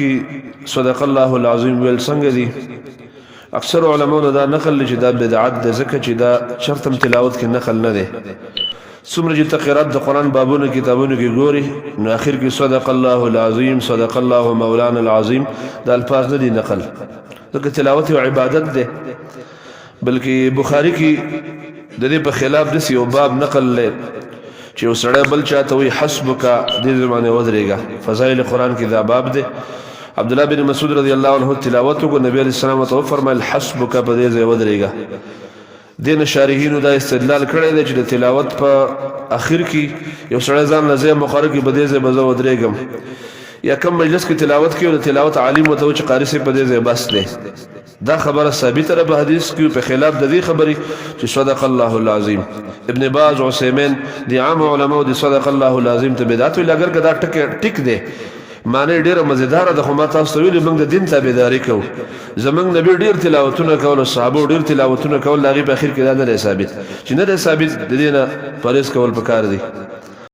کې صدق الله العظیم ویل څنګه دي اکثر علماء دا نقل چې دا بدعت ده ځکه چې دا شرطم تلاوت کې نقل نه ده څومره چې تقرات د قران بابونو کتابونو کې ګوري نو اخر کې صدق الله العظیم صدق الله مولانا العظیم دا الفاظ نه دي نقل ځکه تلاوت او عبادت ده بلکې بخاری کې د دې په خلاف د یو باب نقل لې چې وسړی بل چاته وي حسبک دې زمانه ودرېګا فضائل قران کې دا باب ده عبد الله بن مسعود رضی الله عنه تلاوت کو نبی علیہ السلام ته فرمایل حسبک په دې ځای ودرېګا دین شارحینو دا استدلال کړی دی چې د تلاوت په اخر کې یو سړی ځان لزه مخاره کې بده ځای بزو ودرېګم یا کم مجلس کې تلاوت کې او د تلاوت عالم وته چې قاری سي په دې ځای بس دی دا خبره ثابت ده په حدیث کې په خلاف د دې خبرې چې صدق الله العظیم ابن باز عثیمین دي عام علماء دي صدق الله العظیم ته بدعت ویل اگر کدا ټیک دی معنی ډیره مزیدار ده خو ما تاسو ویل موږ د دین تابعداري کوو زمنګ نبی ډیر تلاوتونه کول او صحابه ډیر تلاوتونه کول لاغي په اخر کې دا نه ثابت چې نه ثابت د دینه پرېز کول پکار دي